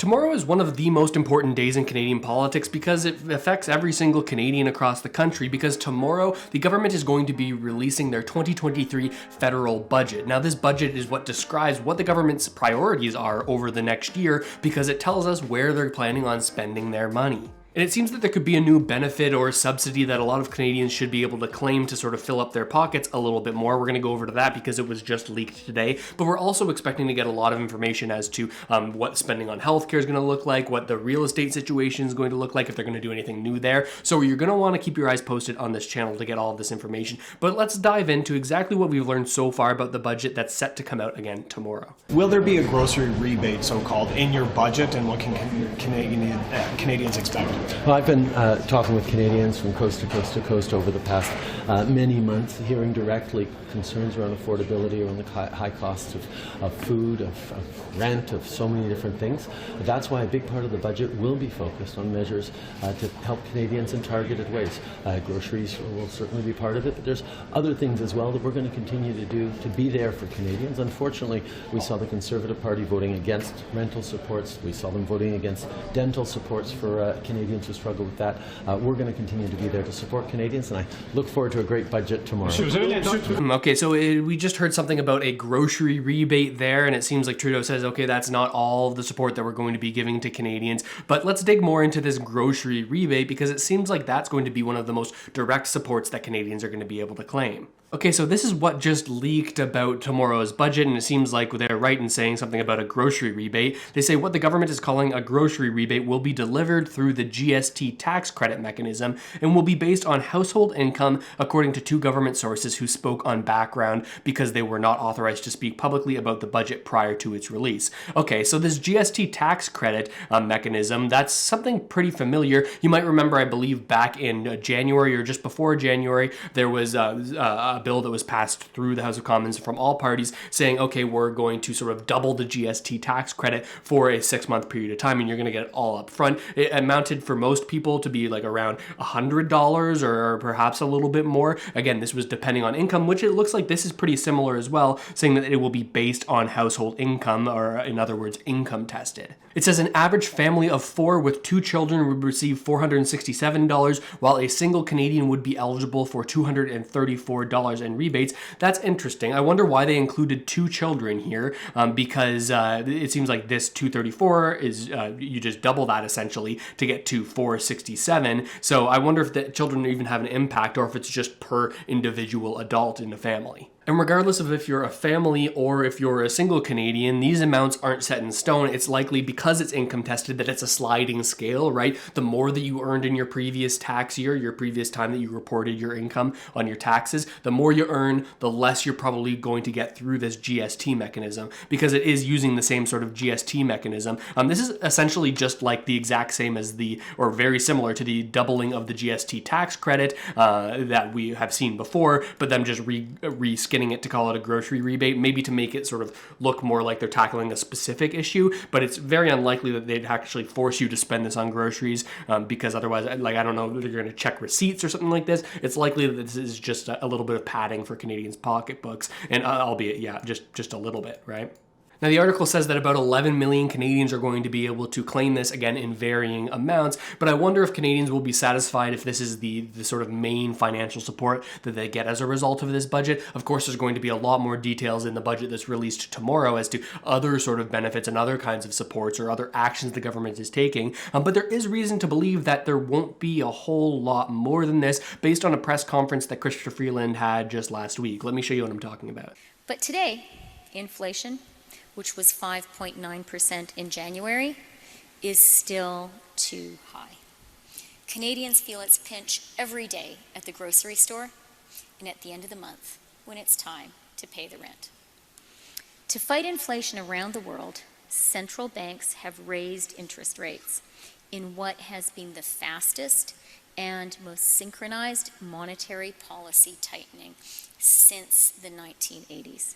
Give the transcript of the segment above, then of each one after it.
Tomorrow is one of the most important days in Canadian politics because it affects every single Canadian across the country, because tomorrow the government is going to be releasing their 2023 federal budget. Now, this budget is what describes what the government's priorities are over the next year because it tells us where they're planning on spending their money. And it seems that there could be a new benefit or subsidy that a lot of Canadians should be able to claim to sort of fill up their pockets a little bit more. We're going to go over to that because it was just leaked today. But we're also expecting to get a lot of information as to what spending on healthcare is going to look like, what the real estate situation is going to look like, if they're going to do anything new there. So you're going to want to keep your eyes posted on this channel to get all of this information. But let's dive into exactly what we've learned so far about the budget that's set to come out again tomorrow. Will there be a grocery rebate, so-called, in your budget, and what can Canadians expect? Well, I've been talking with Canadians from coast to coast to coast over the past many months, hearing directly concerns around affordability, around the high costs of food, of rent, of so many different things. That's why a big part of the budget will be focused on measures to help Canadians in targeted ways. Groceries will certainly be part of it, but there's other things as well that we're going to continue to do to be there for Canadians. Unfortunately, we saw the Conservative Party voting against rental supports. We saw them voting against dental supports for Canadians who struggle with that. We're going to continue to be there to support Canadians, and I look forward to a great budget tomorrow. Okay, so we just heard something about a grocery rebate there, and it seems like Trudeau says, okay, that's not all of the support that we're going to be giving to Canadians, but let's dig more into this grocery rebate because it seems like that's going to be one of the most direct supports that Canadians are going to be able to claim. Okay, so this is what just leaked about tomorrow's budget, and it seems like they're right in saying something about a grocery rebate. They say what the government is calling a grocery rebate will be delivered through the GST tax credit mechanism and will be based on household income, according to two government sources who spoke on background because they were not authorized to speak publicly about the budget prior to its release. Okay, so this GST tax credit mechanism, that's something pretty familiar. You might remember, I believe, back in January or just before January, there was a bill that was passed through the House of Commons from all parties saying, okay, we're going to sort of double the GST tax credit for a 6-month period of time, and you're going to get it all up front. It amounted for most people to be like around $100 or perhaps a little bit more. Again, this was depending on income, which it looks like this is pretty similar as well, saying that it will be based on household income, or in other words, income tested. It says an average family of 4 with 2 children would receive $467, while a single Canadian would be eligible for $234 in rebates. That's interesting. I wonder why they included 2 children here, because it seems like this $234 is, you just double that essentially to get to $467. So I wonder if the children even have an impact or if it's just per individual adult in the family. And regardless of if you're a family or if you're a single Canadian, these amounts aren't set in stone. It's likely because it's income tested that it's a sliding scale, right? The more that you earned in your previous tax year, your previous time that you reported your income on your taxes, the more you earn, the less you're probably going to get through this GST mechanism because it is using the same sort of GST mechanism. This is essentially just like the exact same as or very similar to the doubling of the GST tax credit that we have seen before, but them just reskinning it to call it a grocery rebate, maybe to make it sort of look more like they're tackling a specific issue, but it's very unlikely that they'd actually force you to spend this on groceries because otherwise, like, I don't know, they're going to check receipts or something like this. It's likely that this is just a little bit of padding for Canadians' pocketbooks, and albeit, yeah, just a little bit, right? Now, the article says that about 11 million Canadians are going to be able to claim this, again, in varying amounts, but I wonder if Canadians will be satisfied if this is the sort of main financial support that they get as a result of this budget. Of course, there's going to be a lot more details in the budget that's released tomorrow as to other sort of benefits and other kinds of supports or other actions the government is taking, but there is reason to believe that there won't be a whole lot more than this based on a press conference that Chrystia Freeland had just last week. Let me show you what I'm talking about. But today, inflation, which was 5.9% in January, is still too high. Canadians feel its pinch every day at the grocery store and at the end of the month when it's time to pay the rent. To fight inflation around the world, central banks have raised interest rates in what has been the fastest and most synchronized monetary policy tightening since the 1980s.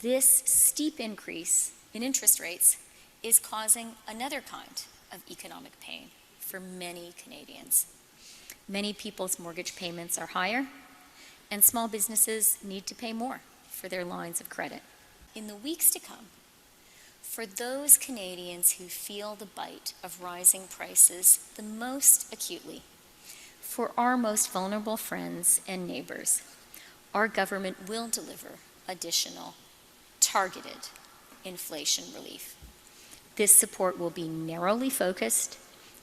This steep increase in interest rates is causing another kind of economic pain for many Canadians. Many people's mortgage payments are higher, and small businesses need to pay more for their lines of credit. In the weeks to come, For those Canadians who feel the bite of rising prices the most acutely, for our most vulnerable friends and neighbors, our government will deliver additional, targeted inflation relief. This support will be narrowly focused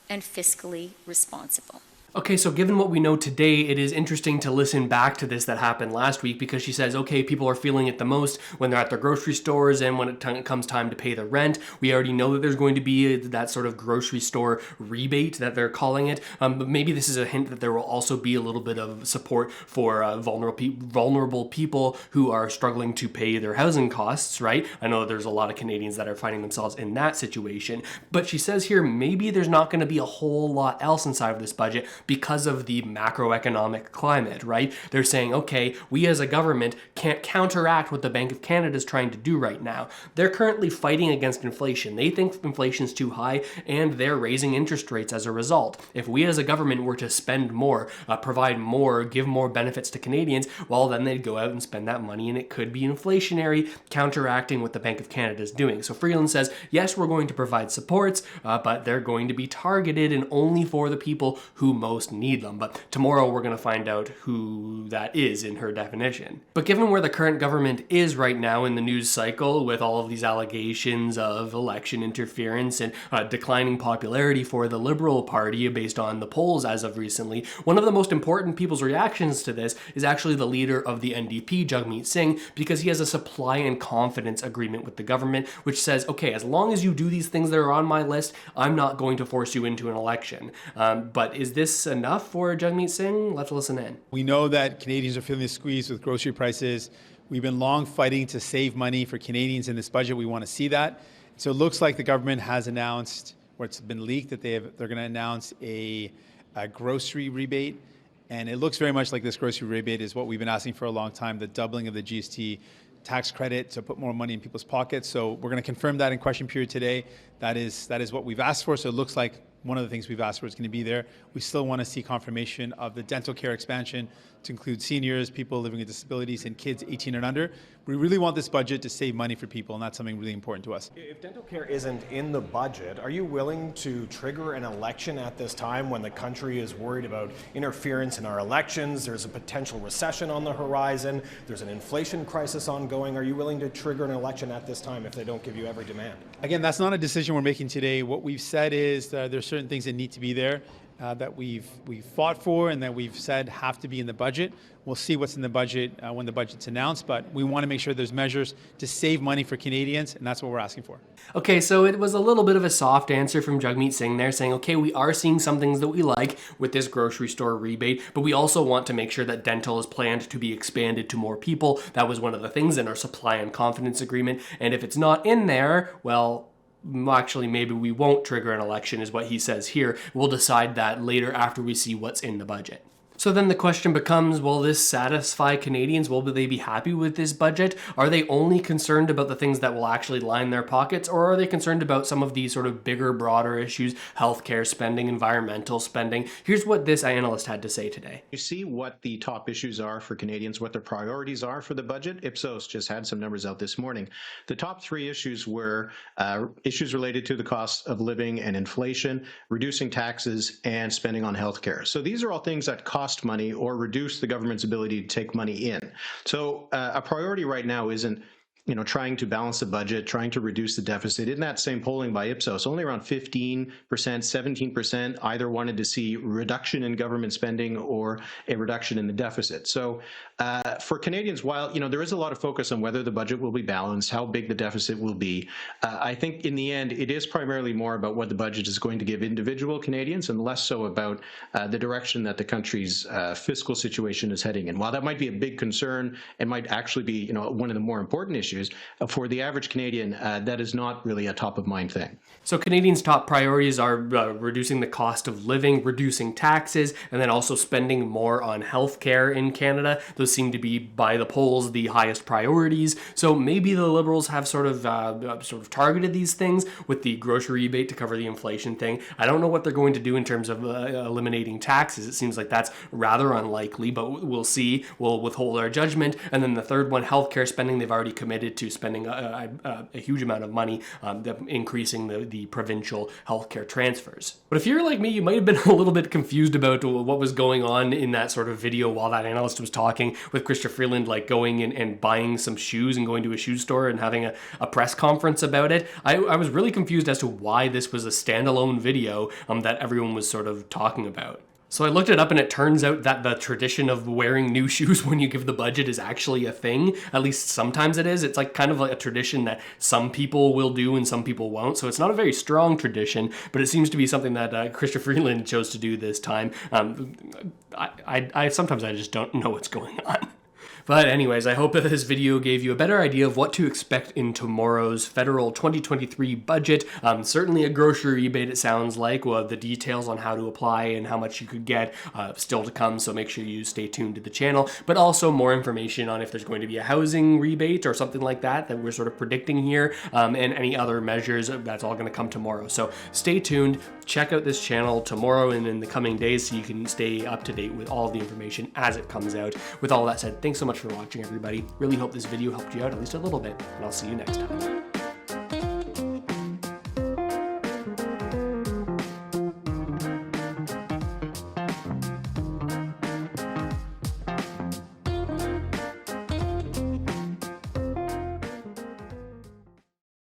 and fiscally responsible. Okay, so given what we know today, it is interesting to listen back to this that happened last week, because she says, okay, people are feeling it the most when they're at their grocery stores and when it comes time to pay the rent. We already know that there's going to be that sort of grocery store rebate that they're calling it. But maybe this is a hint that there will also be a little bit of support for vulnerable people who are struggling to pay their housing costs, right? I know there's a lot of Canadians that are finding themselves in that situation. But she says here, maybe there's not going to be a whole lot else inside of this budget because of the macroeconomic climate, right? They're saying, okay, we as a government can't counteract what the Bank of Canada is trying to do right now. They're currently fighting against inflation. They think inflation's too high, and they're raising interest rates as a result. If we as a government were to spend more, provide more, give more benefits to Canadians, well, then they'd go out and spend that money, and it could be inflationary, counteracting what the Bank of Canada is doing. So Freeland says, yes, we're going to provide supports, but they're going to be targeted and only for the people who most need them. But tomorrow we're going to find out who that is in her definition. But given where the current government is right now in the news cycle, with all of these allegations of election interference and declining popularity for the Liberal Party based on the polls as of recently, one of the most important people's reactions to this is actually the leader of the NDP, Jagmeet Singh, because he has a supply and confidence agreement with the government, which says, okay, as long as you do these things that are on my list, I'm not going to force you into an election. But is this enough for Jagmeet Singh? Let's listen in. We know that Canadians are feeling the squeeze with grocery prices. We've been long fighting to save money for Canadians in this budget. We want to see that. So it looks like the government has announced, or it's been leaked, that they're going to announce a grocery rebate. And it looks very much like this grocery rebate is what we've been asking for a long time, the doubling of the GST tax credit to put more money in people's pockets. So we're going to confirm that in question period today. That is what we've asked for. So it looks like one of the things we've asked for is going to be there. We still want to see confirmation of the dental care expansion to include seniors, people living with disabilities, and kids 18 and under. We really want this budget to save money for people, and that's something really important to us. If dental care isn't in the budget, are you willing to trigger an election at this time when the country is worried about interference in our elections? There's a potential recession on the horizon. There's an inflation crisis ongoing. Are you willing to trigger an election at this time if they don't give you every demand? Again, that's not a decision we're making today. What we've said is there's certain things that need to be there that we've fought for and that we've said have to be in the budget. We'll see what's in the budget when the budget's announced, but we want to make sure there's measures to save money for Canadians, and that's what we're asking for. Okay, so it was a little bit of a soft answer from Jagmeet Singh there, saying, okay, we are seeing some things that we like with this grocery store rebate, but we also want to make sure that dental is planned to be expanded to more people. That was one of the things in our supply and confidence agreement, and if it's not in there, well, actually, maybe we won't trigger an election, is what he says here. We'll decide that later after we see what's in the budget. So then the question becomes, will this satisfy Canadians? Will they be happy with this budget? Are they only concerned about the things that will actually line their pockets, or are they concerned about some of these sort of bigger, broader issues, healthcare spending, environmental spending? Here's what this analyst had to say today. You see what the top issues are for Canadians, what their priorities are for the budget. Ipsos just had some numbers out this morning. The top three issues were issues related to the cost of living and inflation, reducing taxes, and spending on healthcare. So these are all things that cost money or reduce the government's ability to take money in. So a priority right now isn't trying to balance the budget, trying to reduce the deficit. In that same polling by Ipsos, only around 15%, 17% either wanted to see reduction in government spending or a reduction in the deficit. So for Canadians, while there is a lot of focus on whether the budget will be balanced, how big the deficit will be, I think in the end it is primarily more about what the budget is going to give individual Canadians and less so about the direction that the country's fiscal situation is heading in. While that might be a big concern and might actually be one of the more important issues, for the average Canadian, that is not really a top-of-mind thing. So Canadians' top priorities are reducing the cost of living, reducing taxes, and then also spending more on healthcare in Canada. Those seem to be, by the polls, the highest priorities. So maybe the Liberals have sort of targeted these things with the grocery rebate to cover the inflation thing. I don't know what they're going to do in terms of eliminating taxes. It seems like that's rather unlikely, but we'll see. We'll withhold our judgment. And then the third one, healthcare spending, they've already committed committed to spending a huge amount of money increasing the provincial healthcare transfers. But if you're like me, you might have been a little bit confused about what was going on in that sort of video while that analyst was talking, with Chrystia Freeland like going and buying some shoes and going to a shoe store and having a press conference about it. I was really confused as to why this was a standalone video that everyone was sort of talking about. So I looked it up, and it turns out that the tradition of wearing new shoes when you give the budget is actually a thing. At least sometimes it is. It's like kind of like a tradition that some people will do and some people won't. So it's not a very strong tradition, but it seems to be something that Chrystia Freeland chose to do this time. I sometimes I just don't know what's going on. But anyways, I hope that this video gave you a better idea of what to expect in tomorrow's federal 2023 budget. Certainly a grocery rebate, it sounds like. Well, the details on how to apply and how much you could get still to come, so make sure you stay tuned to the channel. But also more information on if there's going to be a housing rebate or something like that we're sort of predicting here, and any other measures. That's all going to come tomorrow. So stay tuned. Check out this channel tomorrow and in the coming days so you can stay up to date with all the information as it comes out. With all that said, thanks so much for watching, everybody. Really hope this video helped you out at least a little bit, and I'll see you next time.